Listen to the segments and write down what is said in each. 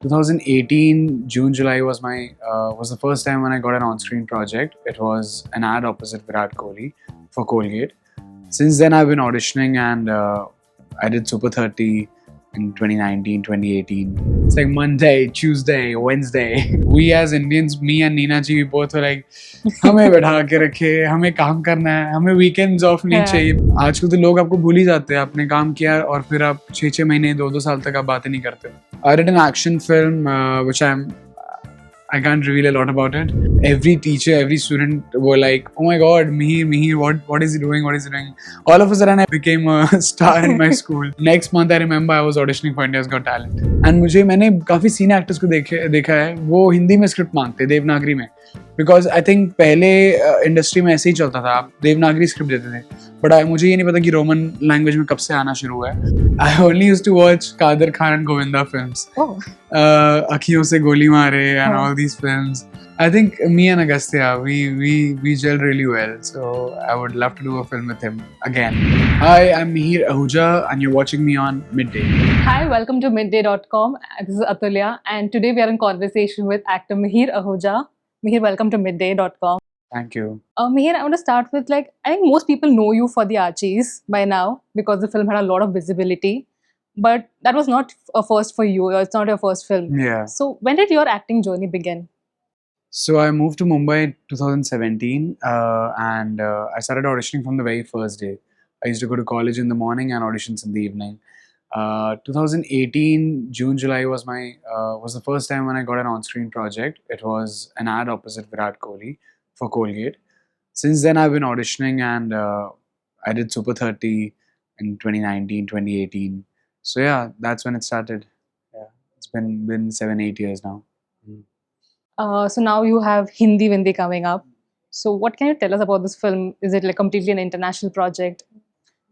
2018 June July was the first time when I got an on-screen project. It was an ad opposite Virat Kohli for Colgate. Since then I've been auditioning and I did Super 30 in 2019, 2018. It's like Monday, Tuesday, Wednesday. We as Indians, me and Neena ji, we both were like, हमें बैठा के रखे, हमें काम करना है, हमें weekends off नहीं चाहिए. आजकल तो लोग आपको भूल ही जाते हैं. आपने काम किया और फिर आप 6-6 महीने 2-2 साल तक आप बातें नहीं करते. I did an action film which I can't reveal a lot about it. Every teacher, every student were like, "Oh my God, Mihir, what is he doing? What is he doing?" All of a sudden, I became a star in my school. Next month, I remember I was auditioning for India's Got Talent. And मैंने काफी senior actors को देखा है. वो हिंदी में script मांगते, देवनागरी में. Because I think पहले इंडस्ट्री में ऐसे ही चलता था. आप देवनागरी स्क्रिप्ट देते थे. बट मुझे ये नहीं पता कि रोमन लैंग्वेज में कब से आना शुरू हुआ है. I only used to watch Kader Khan and Govinda films. Akhiyon Se Goli Maare and all these films. I think me and Agastya, we gel really well. So I would love to do a film with him again. Hi, I'm Mihir Ahuja and you're watching me on Midday. Hi, welcome to midday.com. This is Atulya and today we are in conversation with actor Mihir Ahuja. Mihir, welcome to midday.com. Thank you. Mihir, I want to start with I think most people know you for the Archies by now because the film had a lot of visibility. But that was not a first for you. It's not your first film. Yeah. So when did your acting journey begin? So I moved to Mumbai in 2017 and I started auditioning from the very first day. I used to go to college in the morning and auditions in the evening. 2018 June July was the first time when I got an on-screen project. It was an ad opposite Virat Kohli for Colgate. Since then I've been auditioning and I did Super 30 in 2019, 2018. So yeah, that's when it started. Yeah, it's been 7-8 years now. So now you have Hindi Vindi coming up. So what can you tell us about this film? Is it completely an international project?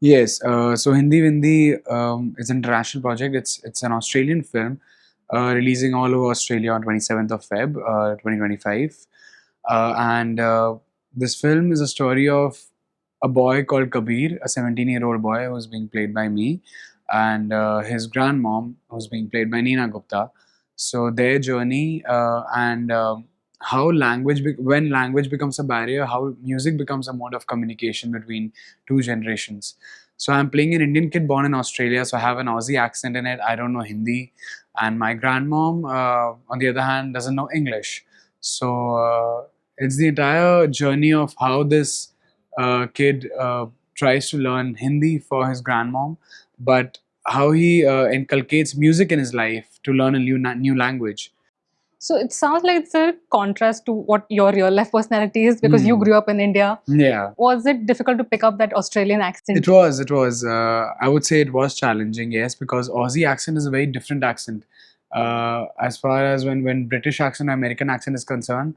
Yes. So Hindi Vindi is an international project. It's an Australian film releasing all over Australia on 27th of Feb 2025. And this film is a story of a boy called Kabir, a 17-year-old boy who's being played by me, and his grandmom who's being played by Neena Gupta. So their journey and how when language becomes a barrier, how music becomes a mode of communication between two generations. So I'm playing an Indian kid born in Australia, so I have an Aussie accent in it. I don't know Hindi, and my grandmom, on the other hand, doesn't know English. So it's the entire journey of how this kid tries to learn Hindi for his grandmom, but how he inculcates music in his life to learn a new language. So it sounds like it's a contrast to what your real life personality is because you grew up in India. Yeah. Was it difficult to pick up that Australian accent? It was. I would say it was challenging, yes, because Aussie accent is a very different accent. As far as when British accent or American accent is concerned,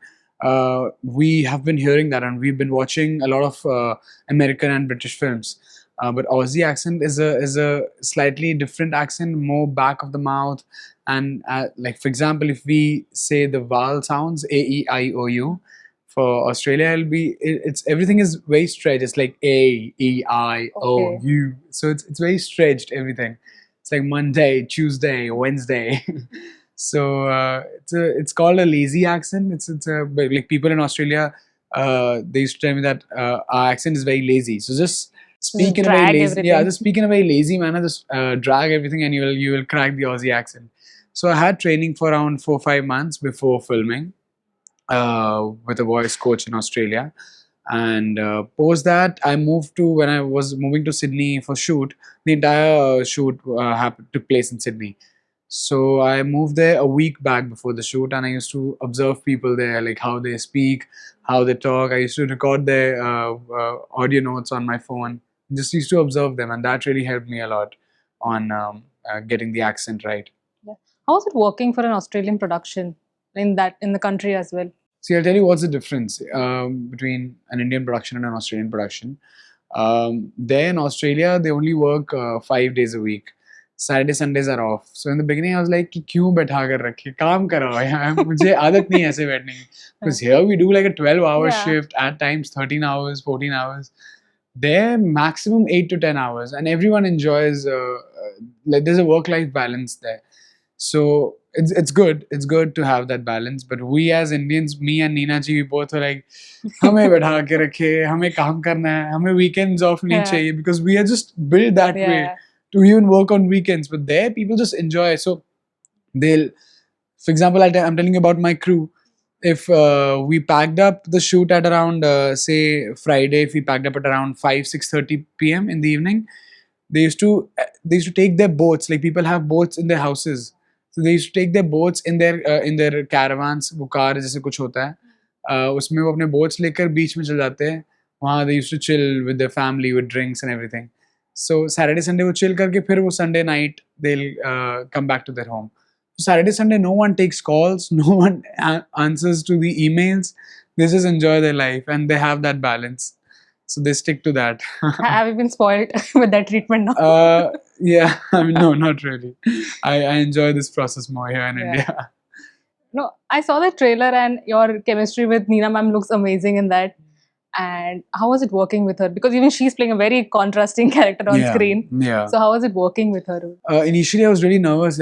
we have been hearing that and we've been watching a lot of American and British films. But Aussie accent is a slightly different accent, more back of the mouth, and for example, if we say the vowel sounds A E I O U, for Australia it's everything is very stretched. It's like A E I O U, so it's very stretched everything. It's like Monday, Tuesday, Wednesday. So it's called a lazy accent. It's like people in Australia they used to tell me that our accent is very lazy. So just speak in a very lazy, everything. just speak in a very lazy manner. Just drag everything, and you will crack the Aussie accent. So I had training for around 4-5 months before filming with a voice coach in Australia, and post that I moved to when I was moving to Sydney for shoot. The entire shoot took place in Sydney. So I moved there a week back before the shoot, and I used to observe people there, like how they speak, how they talk. I used to record their audio notes on my phone. Just used to observe them, and that really helped me a lot on getting the accent right. Yeah. How was it working for an Australian production in the country as well? See, I'll tell you what's the difference between an Indian production and an Australian production. There in Australia, they only work 5 days a week. Saturday, Sundays are off. So in the beginning, I was like, कि क्यों बैठा कर रखे काम करो यार मुझे आदत नहीं है ऐसे बैठने की. Because here we do like a 12-hour shift, at times 13 hours, 14 hours. There maximum 8 to 10 hours, and everyone enjoys. There's a work-life balance there. So it's good. It's good to have that balance. But we as Indians, me and Neena ji, we both were like, हमें बैठा के रखे, हमें काम करना है, हमें weekends off नहीं Yeah. चाहिए, because we are just built that way Yeah. to even work on weekends. But there, people just enjoy. So they'll, for example, I'm telling you about my crew. If we packed up the shoot at around say Friday, if we packed up at around 5-6:30 p.m. in the evening, they used to take their boats. Like, people have boats in their houses, so they used to take their boats in their caravans. वो car जैसे कुछ होता है, उसमें वो अपने boats लेकर बीच में चल जाते हैं. वहाँ they used to chill with their family with drinks and everything. So Saturday Sunday वो chill करके फिर वो Sunday night they'll come back to their home. Saturday, Sunday, no one takes calls, no one answers to the emails. They just enjoy their life and they have that balance. So they stick to that. Have you been spoiled with that treatment now? Yeah, I mean, no, not really. I enjoy this process more here in Yeah. India. No, I saw the trailer and your chemistry with Neena ma'am looks amazing in that. And how was it working with her? Because even she's playing a very contrasting character on screen. Yeah. So how was it working with her? Initially, I was really nervous.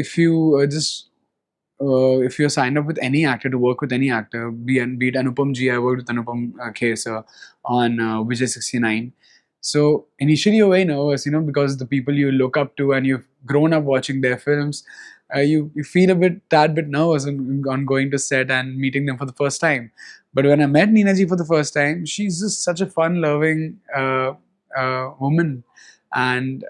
If you if you're signed up with any actor to work with any actor, be it Anupam ji, I worked with Anupam Kher sir on Vijay 69. So initially you're very nervous, because the people you look up to and you've grown up watching their films, you feel tad bit nervous on going to set and meeting them for the first time. But when I met Neena ji for the first time, she's just such a fun-loving woman, and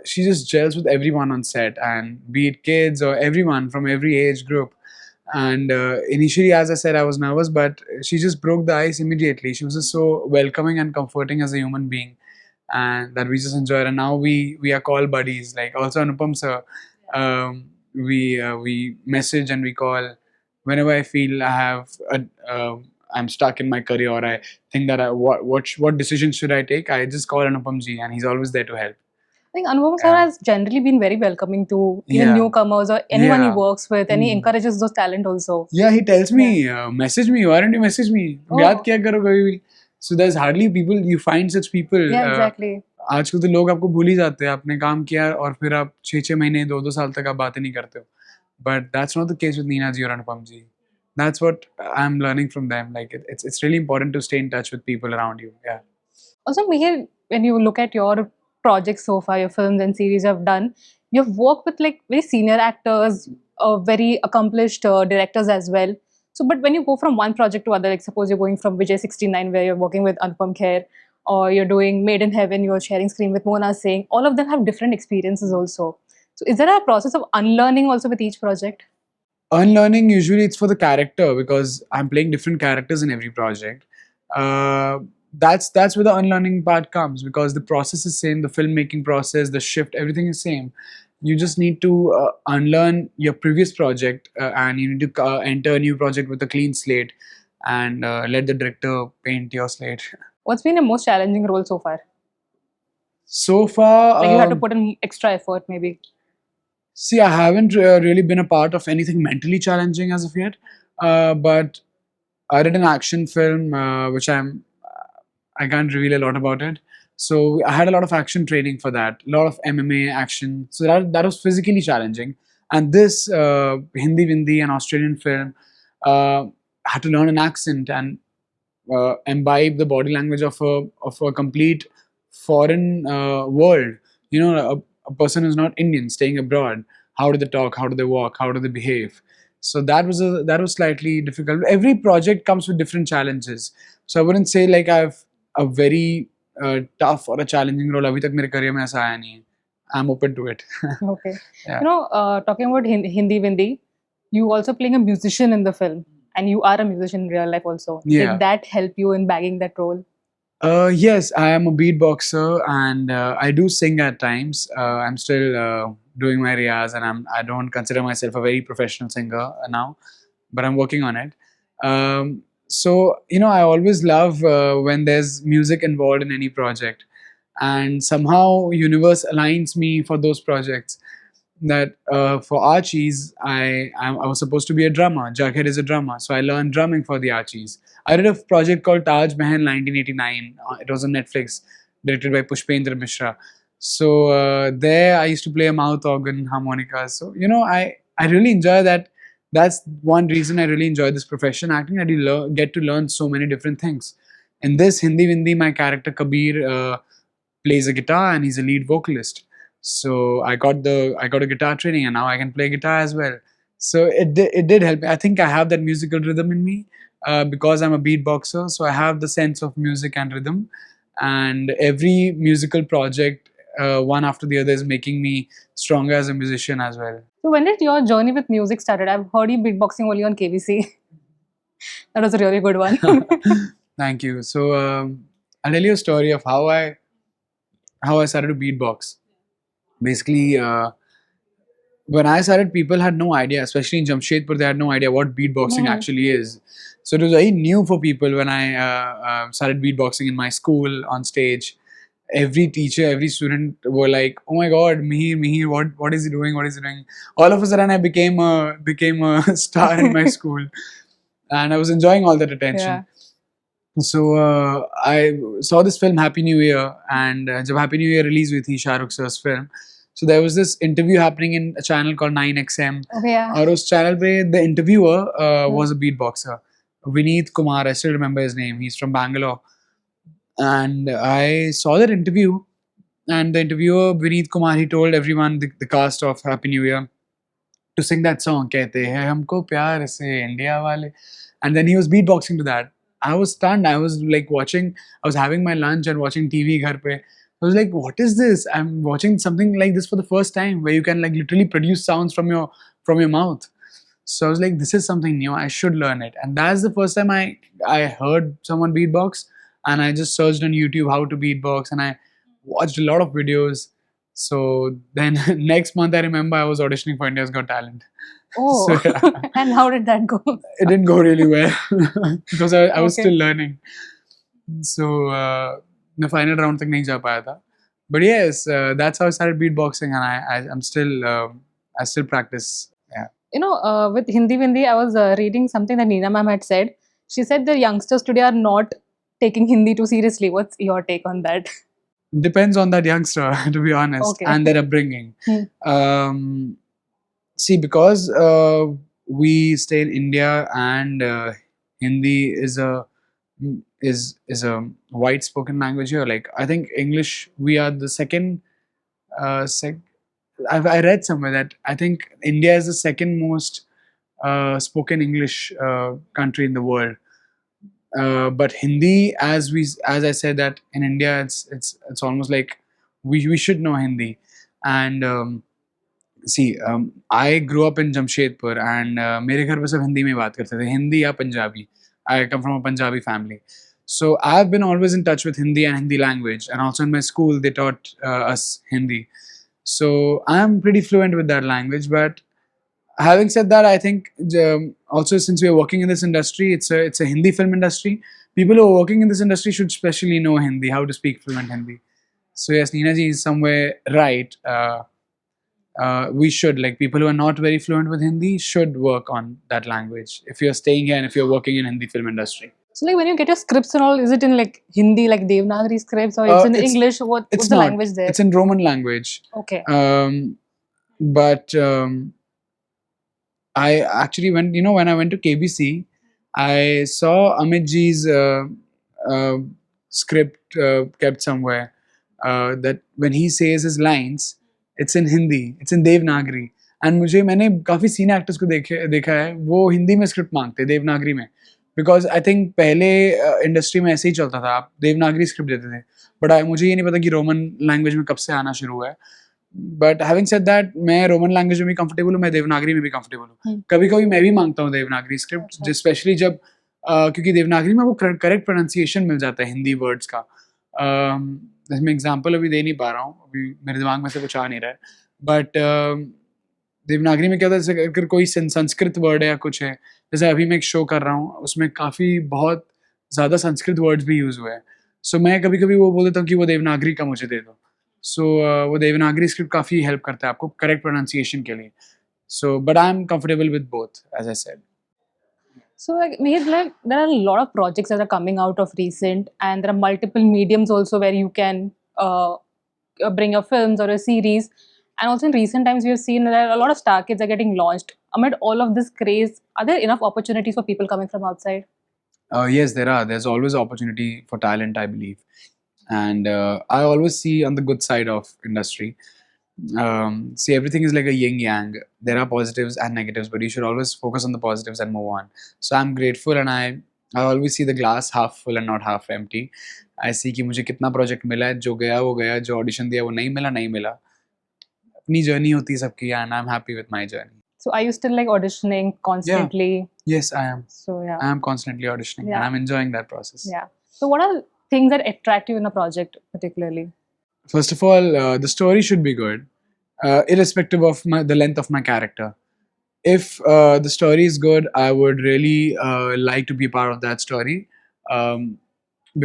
she just gels with everyone on set, and be it kids or everyone from every age group. And initially, as I said, I was nervous, but she just broke the ice immediately. She was just so welcoming and comforting as a human being, and that we just enjoyed. And now we are called buddies. Like, also Anupam sir, we message and we call whenever I feel I'm stuck in my career, or I think that what decision should I take. I just call Anupam ji, and he's always there to help. I think Anupam sir has generally been very welcoming to even Yeah. newcomers or anyone he Yeah. works with, and he Mm. encourages those talent also. Yeah, he tells me, message me. Why don't you message me? Oh. याद क्या करो कभी भी. So there's hardly people, you find such people. Yeah, exactly. आजकल तो लोग आपको भूल ही जाते हैं. आपने काम किया और फिर आप 6-6 महीने 2-2 साल तक आप बातें नहीं करते हो. But that's not the case with Neena ji or Anupam ji. That's what I'm learning from them. Like, it's really important to stay in touch with people around you. Yeah. Also, Mihir, when you look at your projects so far, your films and series you've done, you've worked with like very senior actors, very accomplished directors as well. So, but when you go from one project to other, like suppose you're going from Vijay 69, where you're working with Anupam Kher, or you're doing Made in Heaven, you're sharing screen with Mona Singh, all of them have different experiences also. So, is there a process of unlearning also with each project? Unlearning, usually it's for the character, because I'm playing different characters in every project. That's where the unlearning part comes, because the process is same, the filmmaking process, the shift, everything is same. You just need to unlearn your previous project, and you need to enter a new project with a clean slate, and let the director paint your slate. What's been the most challenging role so far? So far, Like you had to put in extra effort, maybe. see, I haven't really been a part of anything mentally challenging as of yet, but I did an action film, which I can't reveal a lot about it. So I had a lot of action training for that, a lot of MMA action. So that was physically challenging. And this Hindi Vindi, an Australian film, had to learn an accent and imbibe the body language of a complete foreign world. A person who's not Indian staying abroad. How do they talk? How do they walk? How do they behave? So that was slightly difficult. Every project comes with different challenges. So I wouldn't say like I've a very tough or a challenging role. अभी तक मेरे career में ऐसा आया नहीं है. I'm open to it. Okay. Yeah. Talking about Hindi Vindi, you also playing a musician in the film, and you are a musician in real life also. Yeah. Did that help you in bagging that role? Yes, I am a beatboxer, and I do sing at times. I'm still doing my riyaz, and I don't consider myself a very professional singer now, but I'm working on it. So I always love when there's music involved in any project, and somehow universe aligns me for those projects. That for Archies, I was supposed to be a drummer. Jaghir is a drummer, so I learned drumming for the Archies. I did a project called Taj Mahal 1989. It was on Netflix, directed by Pushpendra Mishra. So there I used to play a mouth organ, harmonica. So I really enjoy that. That's one reason I really enjoy this profession, acting. I do get to learn so many different things. In this Hindi Vindi, my character Kabir plays a guitar and he's a lead vocalist. So I got a guitar training and now I can play guitar as well. So it did help me. I think I have that musical rhythm in me because I'm a beatboxer. So I have the sense of music and rhythm, and every musical project, one after the other, is making me stronger as a musician as well. So when did your journey with music started? I've heard you beatboxing only on KBC. That was a really good one. Thank you. So I'll tell you a story of how I started to beatbox. Basically, when I started, people had no idea, especially in Jamshedpur, they had no idea what beatboxing actually is. So it was very new for people when I started beatboxing in my school on stage. Every teacher, every student were like, "Oh my God, Mihir, what is he doing? What is he doing?" All of a sudden, I became a star in my school, and I was enjoying all that attention. Yeah. So I saw this film Happy New Year, and जब Happy New Year release हुई थी Shahrukh sir's film, so there was this interview happening in a channel called 9XM. Okay, yeah. और उस channel पे the interviewer was a beatboxer, Vineet Kumar. I still remember his name. He's from Bangalore, and I saw that interview. And the interviewer Vineet Kumar, he told everyone, the cast of Happy New Year, to sing that song. कहते हैं हमको प्यार से India वाले, and then he was beatboxing to that. I was stunned. I was like watching. I was having my lunch and watching TV घर पे. I was like, what is this? I'm watching something like this for the first time, where you can like literally produce sounds from your mouth. So I was like, this is something new. I should learn it. And that's the first time I heard someone beatbox, and I just searched on YouTube how to beatbox, and I watched a lot of videos. So then next month, I remember I was auditioning for India's Got Talent. Oh, So, yeah. and how did that go? It didn't go really well because I was Okay. still learning. So मैं final round तक नहीं जा पाया था. But yes, that's how I started beatboxing, and I still practice. Yeah. You know, with Hindi Vindi, I was reading something that Neena ma'am had said. She said the youngsters today are not taking Hindi too seriously. What's your take on that? Depends on that youngster, to be honest, Okay. and their upbringing. Hmm. See, because we stay in India, and Hindi is a white spoken language here. Like, I think English, we are the second. I read somewhere that I think India is the second most spoken English country in the world. But Hindi, as I said, that in India, it's almost like we should know Hindi. And see, I grew up in Jamshedpur, and मेरे घर पे सब हिंदी में बात करते थे, हिंदी या Punjabi. I come from a Punjabi family, so I've been always in touch with Hindi and Hindi language, and also in my school they taught us Hindi. So I'm pretty fluent with that language. But having said that, I think also, since we are working in this industry, it's a Hindi film industry. People who are working in this industry should specially know Hindi, how to speak fluent Hindi. So yes, Neena ji is somewhere right. We should, like, people who are not very fluent with Hindi should work on that language if you're staying here and if you're working in Hindi film industry. So, like, when you get your scripts and all, is it in like Hindi, like Devanagari scripts, or it's in English? What's the not. language there? It's in Roman language. Okay. But I actually went, when I went to KBC, I saw Amit ji's script kept somewhere, that when he says his lines, it's in Hindi, it's in Devanagari. And मैंने काफ़ी senior actors को देखा है, वो हिंदी में script मांगते देवनागरी में, because I think पहले इंडस्ट्री में ऐसे ही चलता था, आप देवनागरी स्क्रिप्ट देते थे. बट मुझे ये नहीं पता कि रोमन लैंग्वेज में कब से आना शुरू हुआ है. बट हैविंग सेड दैट, मैं रोमन लैंग्वेज में भी कंफर्टेबल हूँ, मैं देवनागरी में भी कंफर्टेबल हूँ. कभी कभी मैं भी मांगता हूँ देवनागरी स्क्रिप्ट, स्पेशली जब क्योंकि देवनागरी में वो करेक्ट प्रोनाउंसिएशन मिल जाता है हिंदी वर्ड्स का. मैं एग्जाम्पल अभी दे नहीं पा रहा हूँ, अभी मेरे दिमाग में से कुछ आ नहीं रहा है. बट देवनागरी में क्या होता है, जैसे अगर कोई संस्कृत वर्ड है या कुछ है, जैसे अभी मैं एक शो कर रहा हूँ, उसमें काफ़ी बहुत ज़्यादा संस्कृत वर्ड्स भी यूज़ हुए हैं. सो मैं कभी कभी वो बोल देता हूँ कि वो देवनागरी का मुझे दे दो. सो वो देवनागरी स्क्रिप्ट काफ़ी हेल्प करता है आपको करेक्ट प्रोनाउंसिएशन के लिए. So but I am comfortable with both, as I said. So, like, Mihir, like, there are a lot of projects that are coming out of recent, and there are multiple mediums also where you can bring your films or a series. And also in recent times, we have seen that a lot of star kids are getting launched. Amid all of this craze, are there enough opportunities for people coming from outside? Yes, there are. There's always opportunity for talent, I believe, and I always see on the good side of industry. See, everything is like a yin yang. There are positives and negatives, but you should always focus on the positives and move on. So I'm grateful, and I always see the glass half full and not half empty. I see कि मुझे कितना project मिला है, जो गया वो गया, जो audition दिया वो नहीं मिला. अपनी journey होती है सबकी, and I'm happy with my journey. So are you still like auditioning constantly? Yes, I am. So yeah. I am constantly auditioning, Yeah. and I'm enjoying that process. Yeah. So what are things that attract you in a project particularly? First of all, the story should be good, irrespective of the length of my character. If the story is good, I would really like to be part of that story.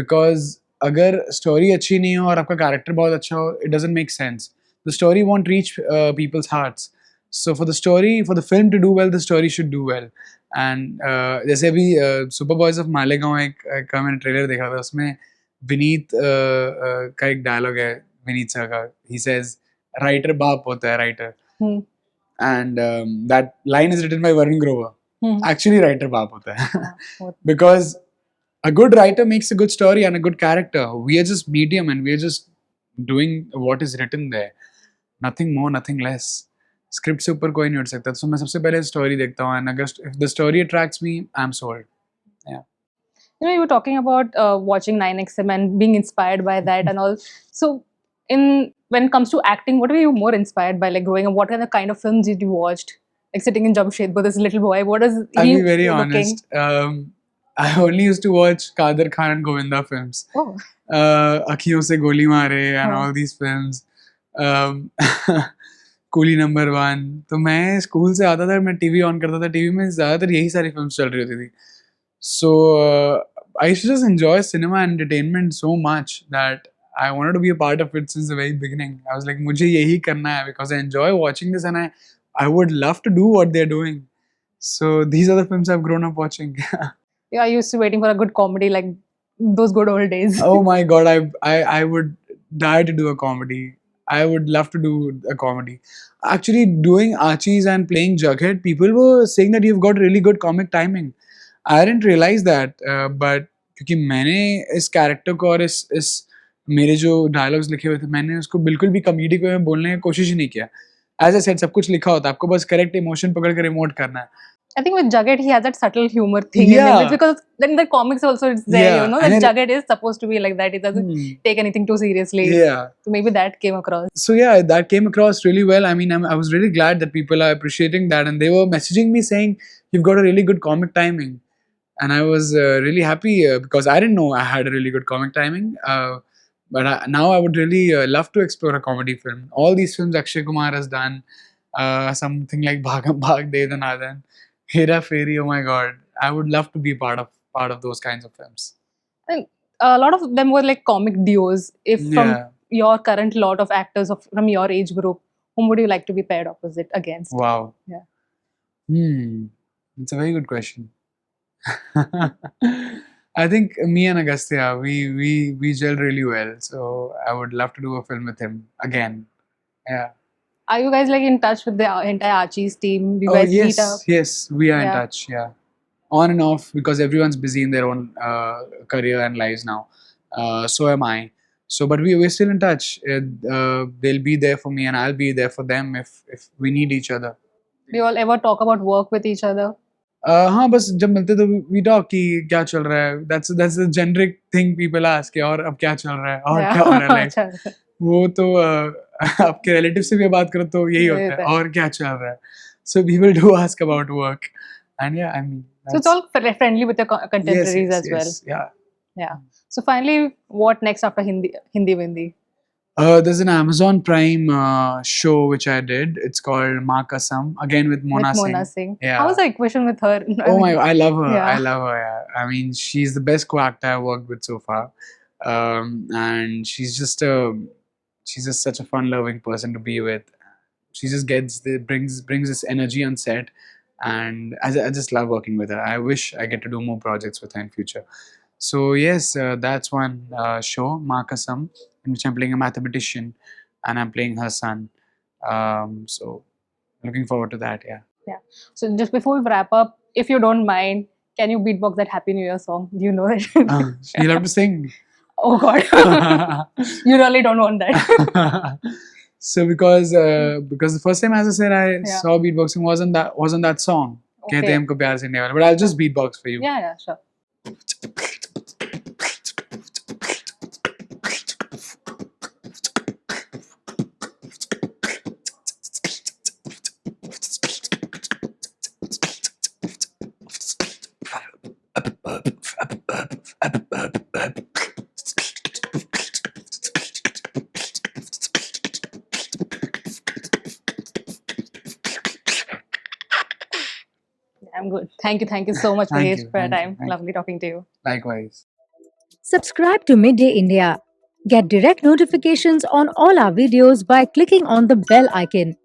Because अगर story अच्छी नहीं हो और आपका character बहुत अच्छा हो, it doesn't make sense. The story won't reach people's hearts. So for the film to do well, the story should do well. And जैसे अभी Super Boys of मालेगांव एक मैंने ट्रेलर देखा था, उसमें विनीत का एक डायलॉग है, विनीत सर का. He says, "Writer बाप होता है, writer." And that line is written by Varun Grover. Actually, writer baap hota hai. Because a good writer makes a good story and a good character. We are just medium and we are just doing what is written there. Nothing more, nothing less. Script se upar koi nahi ud sakta. So मैं सबसे पहले story देखता हूँ, and if the story attracts me, I'm sold. Yeah. You know, you were talking about watching 9XM and being inspired by that and all. So when it comes to acting, what were you more inspired by, like growing up? What are the kind of films did you watched? Like sitting in Jamshedpur, this little boy, what is he I'll be very looking? honest. I only used to watch Kader Khan and Govinda films. Oh. Akhiyon se Goli Mare and Oh. all these films. Coolie number 1. तो मैं school से आता था, मैं TV on करता था, TV में ज़्यादातर यही सारी फिल्म्स चल रही होती थी. So I used to just enjoy cinema and entertainment so much that I wanted to be a part of it since the very beginning. I was like, मुझे यही करना है, because I enjoy watching this and I would love to do what they're doing. So these are the films I've grown up watching. Yeah, I used to waiting for a good comedy, like those good old days. Oh my god, I would die to do a comedy. I would love to do a comedy. Actually, doing Archies and playing Jughead, people were saying that you've got really good comic timing. I didn't realize that, but क्योंकि मैंने इस character को और इस मेरे जो dialogues लिखे हुए थे, मैंने उसको बिल्कुल भी कॉमेडी में बोलने की कोशिश ही नहीं किया. As I said, सब कुछ लिखा होता है, आपको बस करेक्ट इमोशन पकड़ कर इमोट करना है. I think with Jughead, he has that subtle humor thing in him. It's because then the comics also it's there, you know, that Jughead is supposed to be like that. He doesn't take anything too seriously. Yeah. So maybe that came across. So yeah, that came across really well. I mean, I was really glad that people are appreciating that, and they were messaging me saying, "You've got a really good comic timing," and I was really happy because I didn't know I had a really good comic timing. But now I would really love to explore a comedy film. All these films Akshay Kumar has done, something like Bhagam Bhag, De Danadan, Hera Fairy. Oh my god, I would love to be part of those kinds of films. And a lot of them were like comic duos. If from your current lot of actors from your age group, whom would you like to be paired opposite against? Wow. Yeah. It's a very good question. I think me and Agastya, we gel really well. So I would love to do a film with him again. Yeah. Are you guys like in touch with the entire Archies team? Do you guys meet up? Yes, we are in touch. Yeah, on and off, because everyone's busy in their own career and lives now. So am I. So, but we're still in touch. They'll be there for me, and I'll be there for them if we need each other. Do you all ever talk about work with each other? हाँ, बस जब मिलते तो we talk कि क्या चल रहा है. That's the generic thing people ask कि और अब क्या चल रहा है और क्या हो रहा है. Like, वो तो आपके रिलेटिव से भी बात करो तो यही होता है, और क्या चल रहा है. So people do ask about work, and yeah, I mean. So it's all friendly with your contemporaries as well. Yeah. So finally, what next after Hindi Vindi? There's an Amazon Prime show which I did. It's called Ma Kasam, again with Mona Singh. Yeah. How was the equation with her? Oh my, I love her. Yeah. I love her. Yeah. I mean, she's the best co-actor I've worked with so far, and she's just such a fun-loving person to be with. She just brings this energy on set, and I just love working with her. I wish I get to do more projects with her in future. So yes, that's one show, Ma Kasam, in which I'm playing a mathematician. and I'm playing her son. So looking forward to that. Yeah. So just before we wrap up, if you don't mind, can you beatbox that Happy New Year song? Do you know it? You'll have to sing. Oh God, you really don't want that. So because the first time, as I said, I Yeah. saw beatboxing wasn't that song. Okay. Kehte humko pyar se nahi wala. But I'll just beatbox for you. Yeah, sure. I'm good. Thank you so much, Thank Mihir, you, for your thank you, time. thank you. Lovely talking to you. Likewise. Subscribe to Midday India. Get direct notifications on all our videos by clicking on the bell icon.